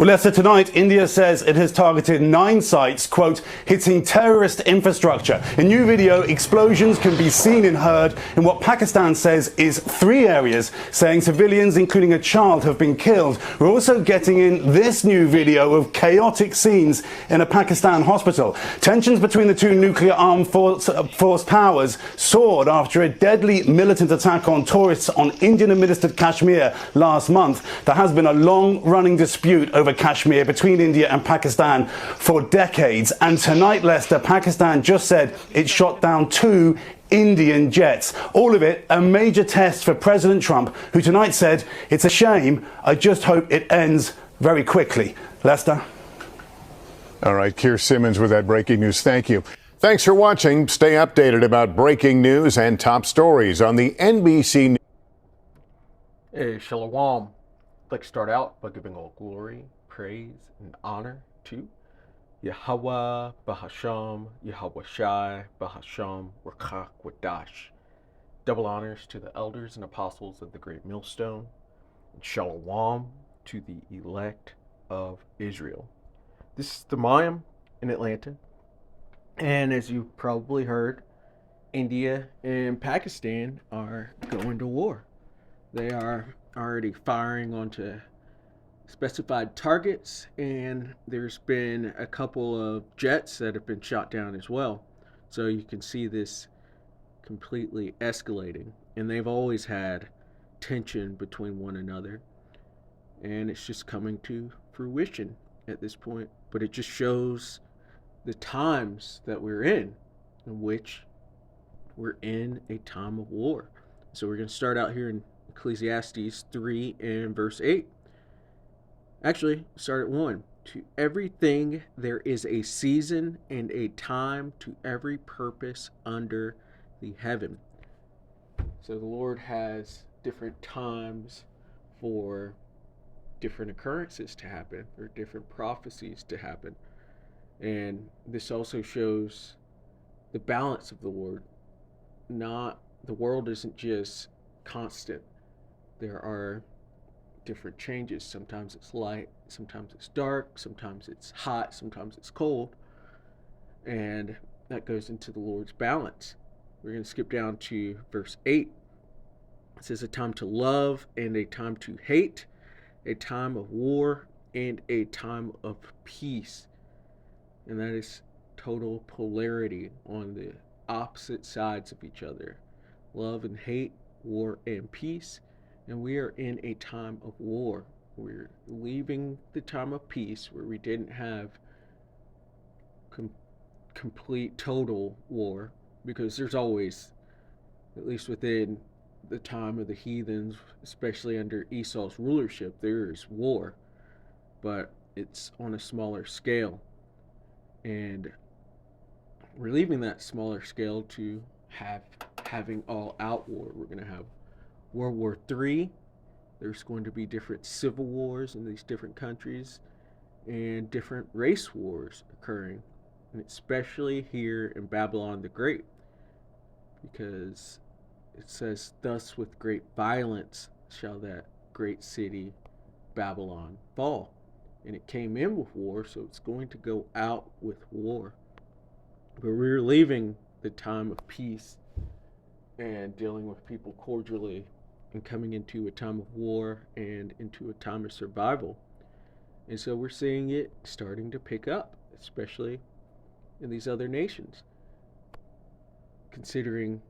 Well, Lester, tonight, India says it has targeted 9 sites, quote, hitting terrorist infrastructure. In new video, explosions can be seen and heard in what Pakistan says is 3 areas, saying civilians, including a child, have been killed. We're also getting in this new video of chaotic scenes in a Pakistan hospital. Tensions between the 2 nuclear-armed force powers soared after a deadly militant attack on tourists on Indian-administered Kashmir last month. There has been a long-running dispute over Kashmir between India and Pakistan for decades. And tonight, Lester, Pakistan just said it shot down 2 Indian jets. All of it a major test for President Trump, who tonight said, "It's a shame. I just hope it ends very quickly." Lester? All right, Keir Simmons with that breaking news. Thank you. Thanks for watching. Stay updated about breaking news and top stories on the NBC News. Hey, Shalom. I'd like to start out by giving all glory, praise, and honor to Yahweh Bahasham, Yahweh Shai Bahasham, Rakach Wadash. Double honors to the elders and apostles of the Great Millstone, and Shalom to the elect of Israel. This is the Mayim in Atlanta, and as you probably heard, India and Pakistan are going to war. They are already firing onto specified targets, and there's been a couple of jets that have been shot down as well. So you can see this completely escalating, and they've always had tension between one another, and it's just coming to fruition at this point. But it just shows the times that we're in which we're in a time of war. So we're going to start out here in Ecclesiastes 3 and verse 8. Actually, start at 1. To everything there is a season and a time to every purpose under the heaven. So the Lord has different times for different occurrences to happen, or different prophecies to happen. And this also shows the balance of the Lord. The world isn't just constant. There are different changes. Sometimes it's light, sometimes it's dark, sometimes it's hot, sometimes it's cold. And that goes into the Lord's balance. We're going to skip down to verse 8. It says, a time to love and a time to hate, a time of war and a time of peace. And that is total polarity on the opposite sides of each other. Love and hate, war and peace. And we are in a time of war. We're leaving the time of peace where we didn't have complete, total war, because there's always, at least within the time of the heathens, especially under Esau's rulership, there is war, but it's on a smaller scale. And we're leaving that smaller scale to having all-out war. We're going to have World War III. There's going to be different civil wars in these different countries and different race wars occurring, and especially here in Babylon the Great, because it says, thus with great violence shall that great city Babylon fall. And it came in with war, so it's going to go out with war. But we're leaving the time of peace and dealing with people cordially and coming into a time of war and into a time of survival. And so we're seeing it starting to pick up, especially in these other nations, considering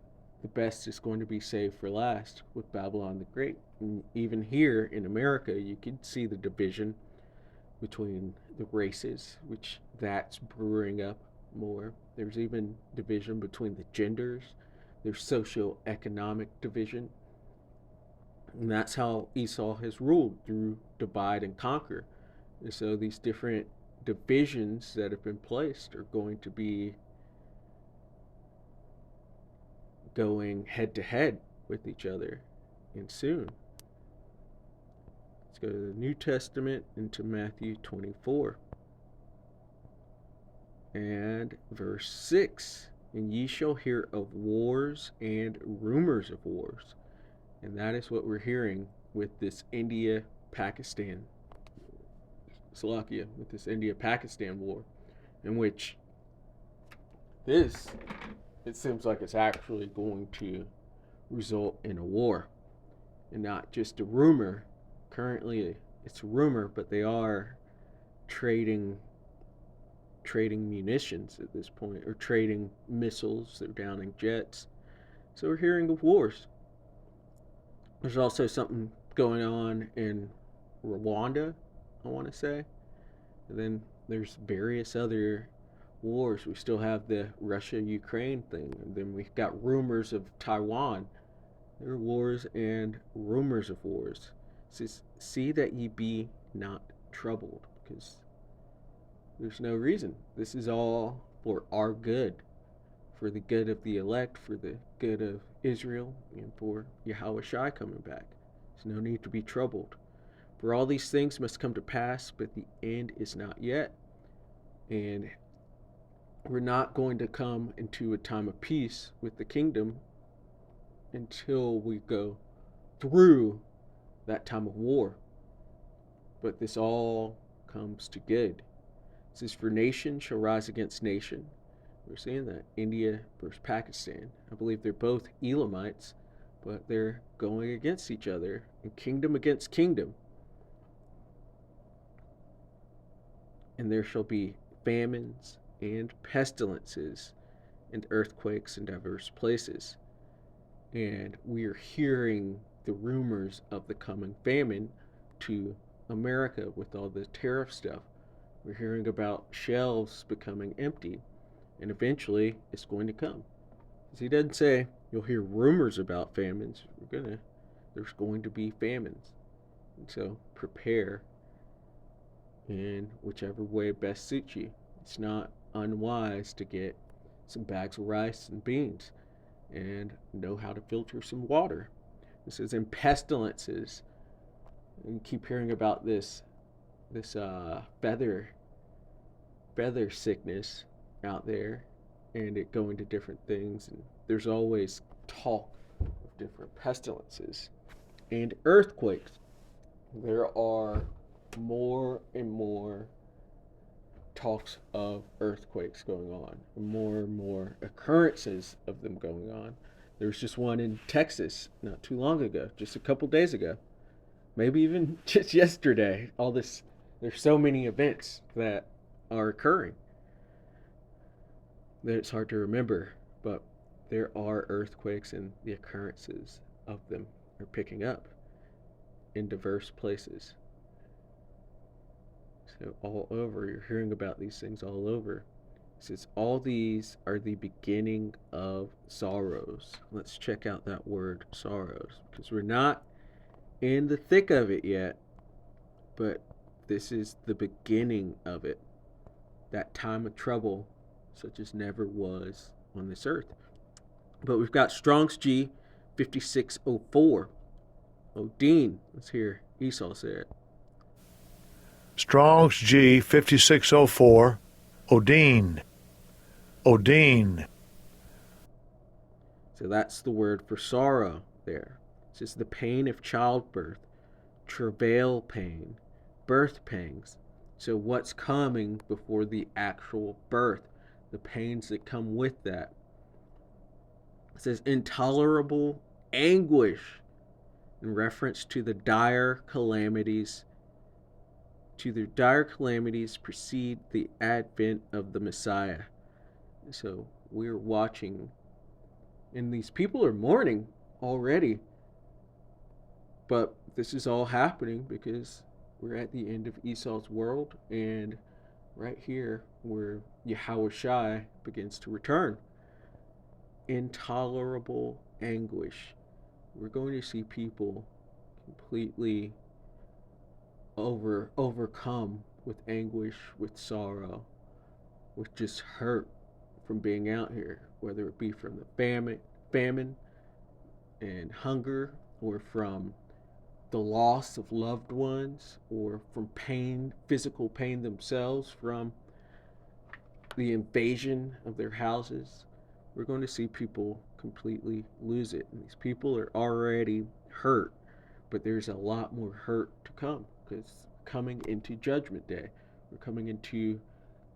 the best is going to be saved for last with Babylon the Great. And even here in America, you can see the division between the races, which that's brewing up more. There's even division between the genders. There's socioeconomic division. And that's how Esau has ruled, through divide and conquer. And so these different divisions that have been placed are going to be going head to head with each other, and soon. Let's go to the New Testament, into Matthew 24 and verse 6. And ye shall hear of wars and rumors of wars. And that is what we're hearing with this India-Pakistan Slovakia, with this India-Pakistan war, in which it seems like it's actually going to result in a war and not just a rumor. Currently, it's a rumor, but they are trading munitions at this point, or trading missiles. They're downing jets. So we're hearing of wars. There's also something going on in Rwanda, I want to say. And then there's various other wars. We still have the Russia-Ukraine thing. And then we've got rumors of Taiwan. There are wars and rumors of wars. It says, see that ye be not troubled, because there's no reason. This is all for our good, for the good of the elect, for the good of Israel, and for Yahweh Shai coming back. There's no need to be troubled. For all these things must come to pass, but the end is not yet. And we're not going to come into a time of peace with the kingdom until we go through that time of war. But this all comes to good. It says, for nation shall rise against nation. We're seeing that. India versus Pakistan. I believe they're both Elamites, but they're going against each other, and kingdom against kingdom. And there shall be famines and pestilences and earthquakes in diverse places. And we are hearing the rumors of the coming famine to America with all the tariff stuff. We're hearing about shelves becoming empty, and eventually it's going to come. Because he doesn't say you'll hear rumors about famines. There's going to be famines. And so prepare in whichever way best suits you. It's not unwise to get some bags of rice and beans and know how to filter some water. This is in pestilences. You keep hearing about this feather sickness out there, and it going to different things, and there's always talk of different pestilences and earthquakes. There are more and more talks of earthquakes going on, and more occurrences of them going on. There was just one in Texas not too long ago, just a couple days ago, maybe even just yesterday. There's so many events that are occurring that it's hard to remember, but there are earthquakes, and the occurrences of them are picking up in diverse places. So all over, you're hearing about these things all over. It says, all these are the beginning of sorrows. Let's check out that word, sorrows, because we're not in the thick of it yet, but this is the beginning of it. That time of trouble such as never was on this earth. But we've got Strong's G 5604. Dean, let's hear Esau say it. Strong's G 5604, Odin. Odin. So that's the word for sorrow there. It says the pain of childbirth, travail pain, birth pangs. So what's coming before the actual birth? The pains that come with that. It says intolerable anguish in reference to the dire calamities. To the dire calamities precede the advent of the Messiah. So we're watching, and these people are mourning already. But this is all happening because we're at the end of Esau's world, and right here where Yahweh Shai begins to return. Intolerable anguish. We're going to see people completely overcome with anguish, with sorrow, with just hurt from being out here, whether it be from the famine and hunger, or from the loss of loved ones, or from pain, physical pain themselves, from the invasion of their houses. We're going to see people completely lose it. And these people are already hurt, but there's a lot more hurt to come, because coming into Judgment Day. We're coming into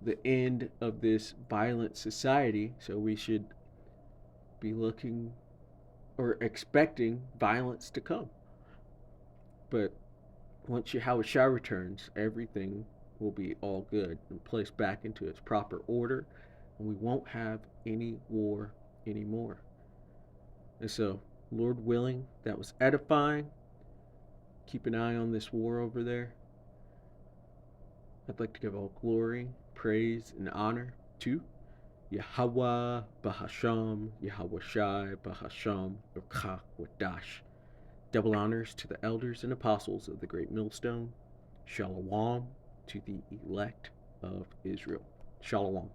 the end of this violent society, so we should be looking or expecting violence to come. But once Yahushua returns, everything will be all good and placed back into its proper order, and we won't have any war anymore. And so, Lord willing, that was edifying. Keep an eye on this war over there. I'd like to give all glory, praise, and honor to Yahweh Bahasham, Yahweh Shai Bahasham, Urkha Wadash. Double honors to the elders and apostles of the Great Millstone. Shalom to the elect of Israel. Shalom.